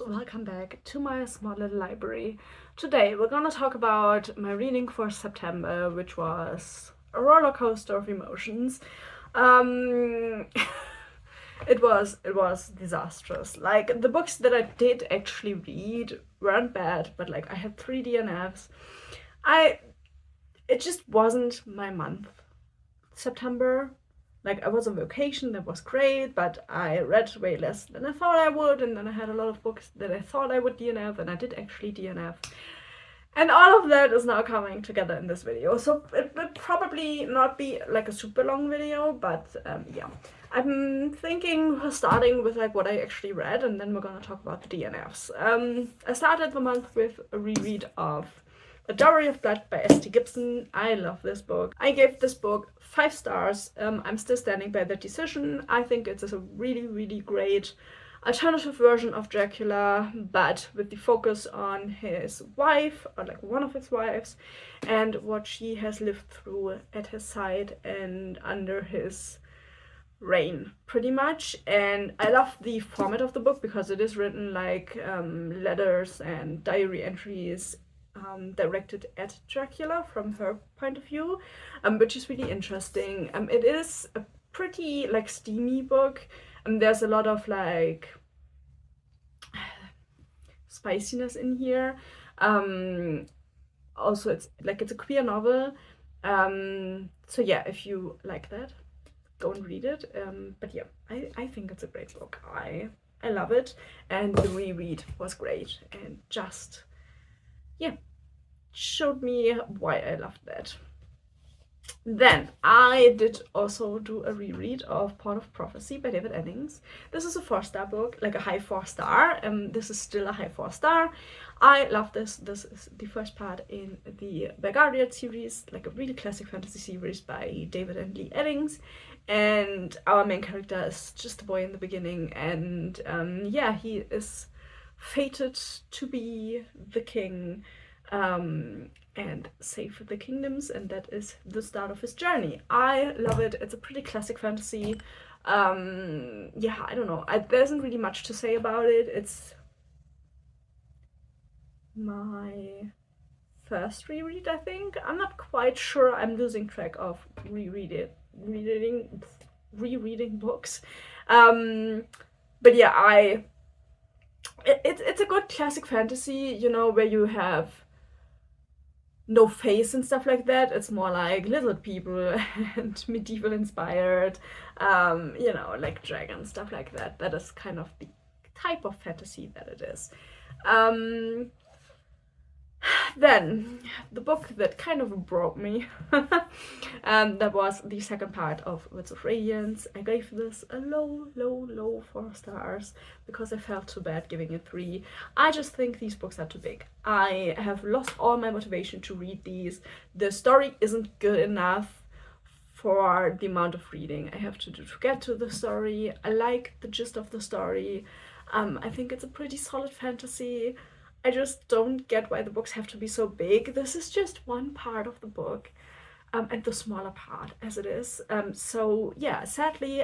and welcome back to my small little library. Today we're gonna talk about my reading for September, which was a roller coaster of emotions. Um, it was disastrous. Like, the books that I did actually read weren't bad, but like I had 3 DNFs. It just wasn't my month. September. Like, I was on vacation, that was great, but I read way less than I thought I would, and then I had a lot of books that I thought I would DNF, and I did actually DNF. And all of that is now coming together in this video. So it will probably not be like a super long video, but yeah. I'm thinking starting with like what I actually read, and then we're gonna talk about the DNFs. I started the month with a reread of A Dowry of Blood by S.T. Gibson. I love this book. I gave this book 5 stars. I'm still standing by that decision. I think it is a really, really great alternative version of Dracula, but with the focus on his wife, or like one of his wives, and what she has lived through at his side and under his reign, pretty much. And I love the format of the book because it is written like letters and diary entries directed at Dracula from her point of view, which is really interesting. It is a pretty like steamy book. There's a lot of like spiciness in here. Also, it's a queer novel. So yeah, if you like that, go and read it. But yeah, I think it's a great book. I love it, and the reread was great, and just yeah, showed me why I loved that. Then I did also do a reread of Port of Prophecy by David Eddings. This is a 4-star book, like a high 4-star. This is still a high 4-star. I love this. This is the first part in the Belgariad series, like a really classic fantasy series by David and Lee Eddings. And our main character is just a boy in the beginning, and yeah, he is fated to be the king. And save the kingdoms, and that is the start of his journey. I love it. It's a pretty classic fantasy. Yeah, I don't know. There isn't really much to say about it. It's my first reread, I think. I'm not quite sure. I'm losing track of rereading books. But yeah, it's a good classic fantasy, you know, where you have no face and stuff like that. It's more like lizard people and medieval inspired, you know, like dragon stuff like that. That is kind of the type of fantasy that it is. Then the book that kind of broke me, that was the second part of Words of Radiance. I gave this a low 4 stars because I felt too bad giving it 3. I just think these books are too big. I have lost all my motivation to read these. The story isn't good enough for the amount of reading I have to do to get to the story. I like the gist of the story. I think it's a pretty solid fantasy. I just don't get why the books have to be so big. This is just one part of the book, and the smaller part as it is. So yeah, sadly,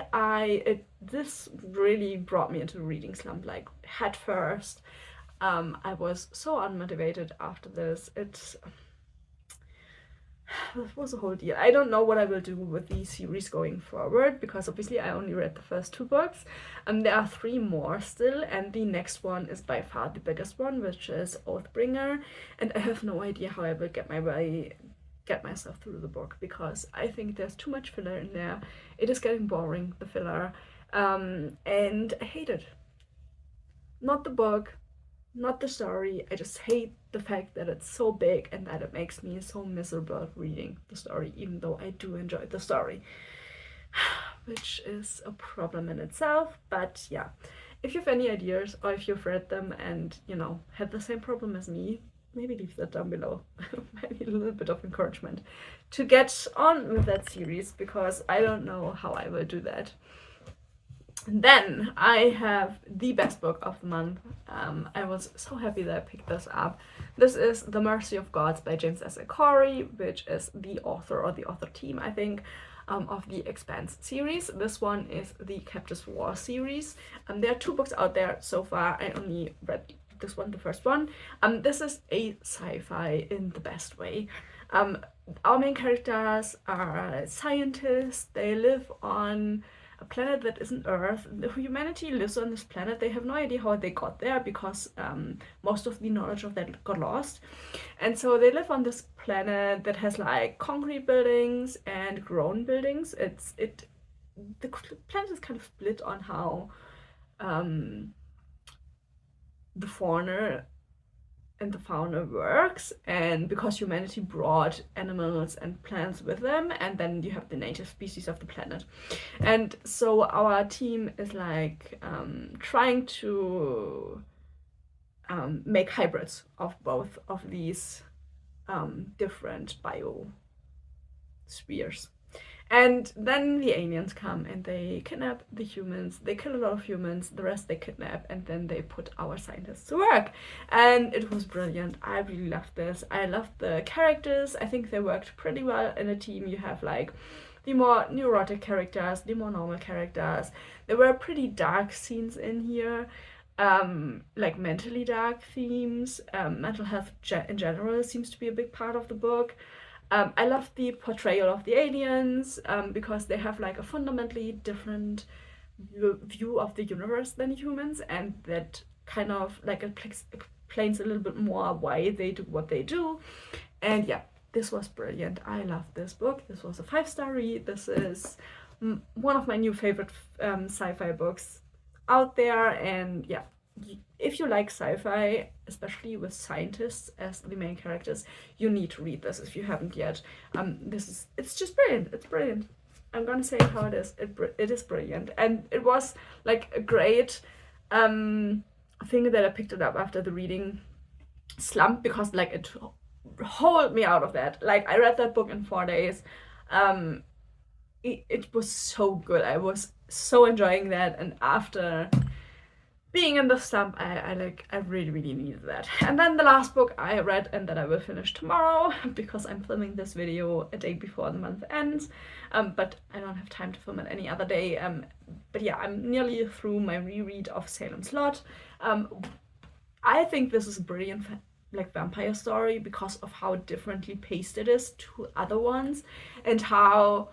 this really brought me into a reading slump, like head first. I was so unmotivated after this. It was a whole deal. I don't know what I will do with the series going forward, because obviously I only read the first 2 books, and there are 3 more still, and the next one is by far the biggest one, which is Oathbringer, and I have no idea how I will get myself through the book, because I think there's too much filler in there. It is getting boring, the filler, and I hate it. Not the book, not the story. I just hate the fact that it's so big and that it makes me so miserable reading the story, even though I do enjoy the story, which is a problem in itself. But yeah, if you have any ideas, or if you've read them and, you know, had the same problem as me, maybe leave that down below. Maybe a little bit of encouragement to get on with that series, because I don't know how I will do that. And then I have the best book of the month. I was so happy that I picked this up. This is The Mercy of Gods by James S. Corey, which is the author or the author team, I think, of the Expanse series. This one is the Captives War series. There are 2 books out there so far. I only read this one, the first one. This is a sci-fi in the best way. Our main characters are scientists. They live on a planet that isn't Earth. Humanity lives on this planet. They have no idea how they got there because most of the knowledge of that got lost. And so they live on this planet that has like concrete buildings and grown buildings. The planet is kind of split on how the fauna and the fauna works, and because humanity brought animals and plants with them, and then you have the native species of the planet. And so our team is like trying to make hybrids of both of these different biospheres. And then the aliens come and they kidnap the humans. They kill a lot of humans. The rest they kidnap, and then they put our scientists to work. And it was brilliant. I really loved this. I loved the characters. I think they worked pretty well in a team. You have like the more neurotic characters, the more normal characters. There were pretty dark scenes in here. Like mentally dark themes. Mental health in general seems to be a big part of the book. I love the portrayal of the aliens because they have like a fundamentally different view of the universe than humans, and that kind of like explains a little bit more why they do what they do. And yeah, this was brilliant. I love this book. This was a 5-star read. This is one of my new favorite sci-fi books out there. And yeah, if you like sci-fi, especially with scientists as the main characters, you need to read this if you haven't yet. It's just brilliant. It's brilliant. I'm gonna say how it is. It is brilliant, and it was like a great thing that I picked it up after the reading slump, because like it hauled me out of that. Like I read that book in 4 days. It was so good. I was so enjoying that, and after being in the slump, I really needed that. And then the last book I read, and that I will finish tomorrow because I'm filming this video a day before the month ends, but I don't have time to film it any other day. But yeah, I'm nearly through my reread of Salem's Lot. I think this is a brilliant like vampire story because of how differently paced it is to other ones, and how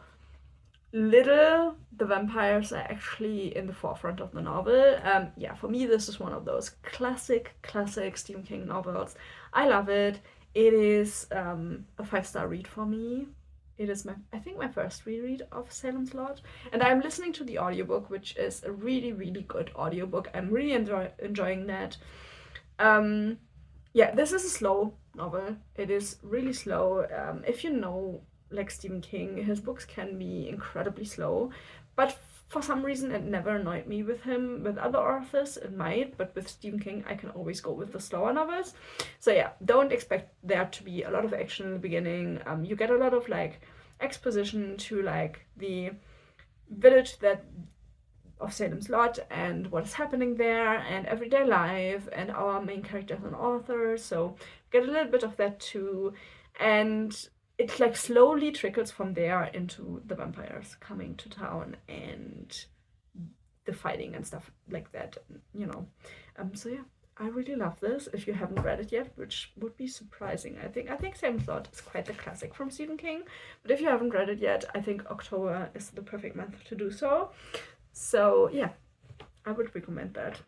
little the vampires are actually in the forefront of the novel. Yeah, for me this is one of those classic Stephen King novels. I love it. It is a 5-star read for me. It is I think my first reread of Salem's Lot, and I'm listening to the audiobook, which is a really good audiobook. I'm really enjoying that. Yeah, this is a slow novel. It is really slow. If you know like Stephen King, his books can be incredibly slow, but for some reason it never annoyed me with him. With other authors it might, but with Stephen King I can always go with the slower novels. So yeah, don't expect there to be a lot of action in the beginning. You get a lot of like exposition to like the village of Salem's Lot and what is happening there, and everyday life, and our main character is an author, so get a little bit of that too. And it like slowly trickles from there into the vampires coming to town and the fighting and stuff like that, you know. So yeah, I really love this. If you haven't read it yet, which would be surprising, I think Salem's Lot is quite a classic from Stephen King, but if you haven't read it yet, I think October is the perfect month to do so. So yeah, I would recommend that.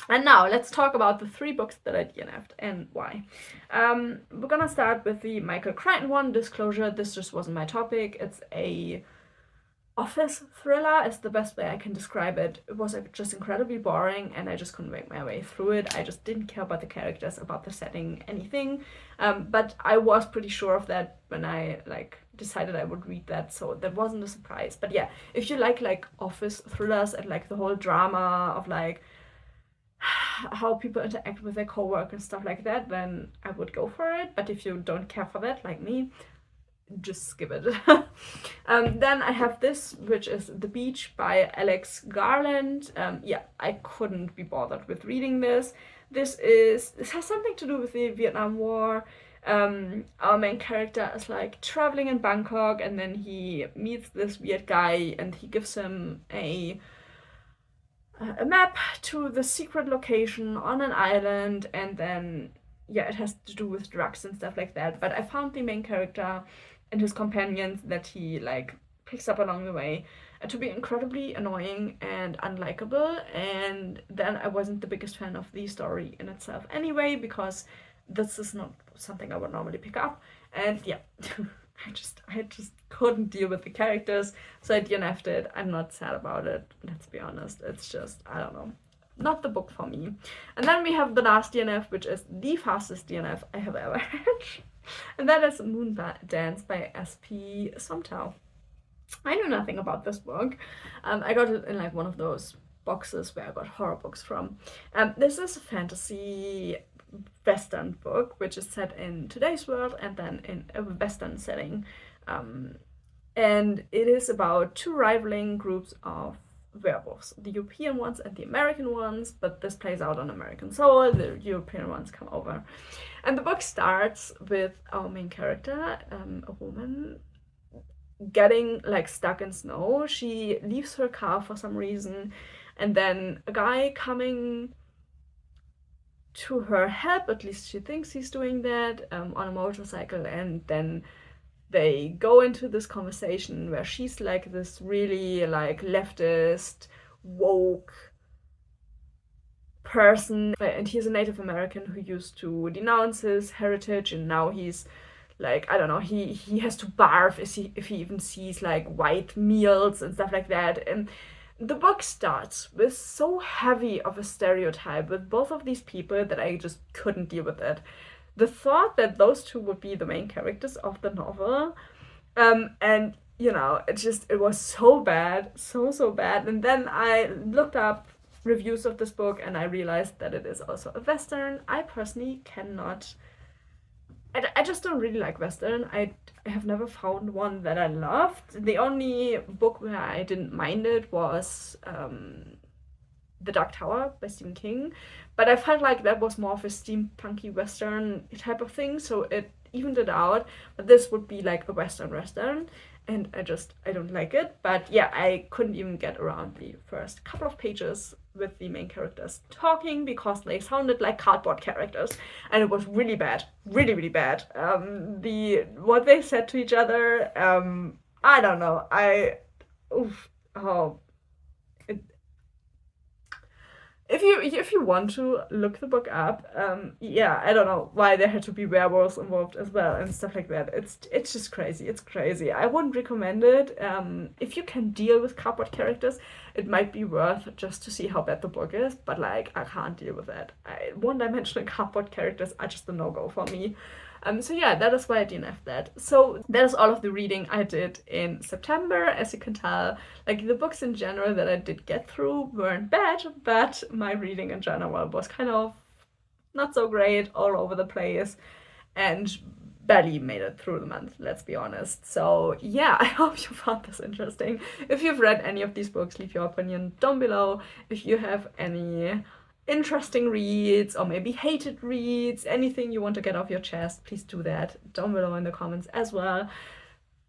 And now let's talk about the 3 books that I DNF'd and why. We're gonna start with the Michael Crichton one, Disclosure. This just wasn't my topic. It's a office thriller is the best way I can describe it. It was just incredibly boring, and I just couldn't make my way through it. I just didn't care about the characters, about the setting, anything. But I was pretty sure of that when I like decided I would read that, so that wasn't a surprise. But yeah, if you like office thrillers and like the whole drama of like how people interact with their co-work and stuff like that, then I would go for it. But if you don't care for that, like me, just skip it. Then I have this, which is The Beach by Alex Garland. Yeah, I couldn't be bothered with reading this. This has something to do with the Vietnam War. Our main character is like traveling in Bangkok, and then he meets this weird guy, and he gives him a map to the secret location on an island, and then yeah, it has to do with drugs and stuff like that. But I found the main character and his companions that he like picks up along the way to be incredibly annoying and unlikable, and then I wasn't the biggest fan of the story in itself anyway, because this is not something I would normally pick up. And yeah, I just couldn't deal with the characters, so I DNF'd it. I'm not sad about it, let's be honest. It's just, I don't know, not the book for me. And then we have the last DNF, which is the fastest DNF I have ever had. And that is Moon Dance by S.P. Sumtow. I knew nothing about this book. I got it in like one of those boxes where I got horror books from. This is a fantasy Western book, which is set in today's world and then in a Western setting. And it is about two rivaling groups of werewolves, the European ones and the American ones, but this plays out on American soil. The European ones come over. And the book starts with our main character, a woman, getting like stuck in snow. She leaves her car for some reason, and then a guy coming to her help, at least she thinks he's doing that, on a motorcycle, and then they go into this conversation where she's like this really like leftist, woke person, and he's a Native American who used to denounce his heritage, and now he's like, I don't know, he has to barf if he even sees like white meals and stuff like that. And the book starts with so heavy of a stereotype with both of these people that I just couldn't deal with it. The thought that those two would be the main characters of the novel, and you know, it was so bad, so bad. And then I looked up reviews of this book and I realized that it is also a Western. I personally cannot, I just don't really like Western. I have never found one that I loved. The only book where I didn't mind it was The Dark Tower by Stephen King, but I felt like that was more of a steampunky Western type of thing, so it evened it out. But this would be like a Western, and I don't like it. But yeah, I couldn't even get around the first couple of pages with the main characters talking because they sounded like cardboard characters, and it was really bad, really bad. What they said to each other, I don't know. If you want to look the book up, yeah, I don't know why there had to be werewolves involved as well and stuff like that. It's just crazy. It's crazy. I wouldn't recommend it. If you can deal with cardboard characters, it might be worth just to see how bad the book is. But like, I can't deal with that. One-dimensional cardboard characters are just a no-go for me. So yeah, that is why I DNF'd that. So that is all of the reading I did in September. As you can tell, like the books in general that I did get through weren't bad, but my reading in general was kind of not so great, all over the place, and barely made it through the month, let's be honest. So yeah, I hope you found this interesting. If you've read any of these books, leave your opinion down below. If you have any interesting reads or maybe hated reads, anything you want to get off your chest, please do that down below in the comments as well.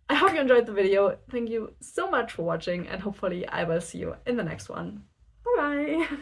I hope you enjoyed the video. Thank you so much for watching, and hopefully I will see you in the next one. Bye bye!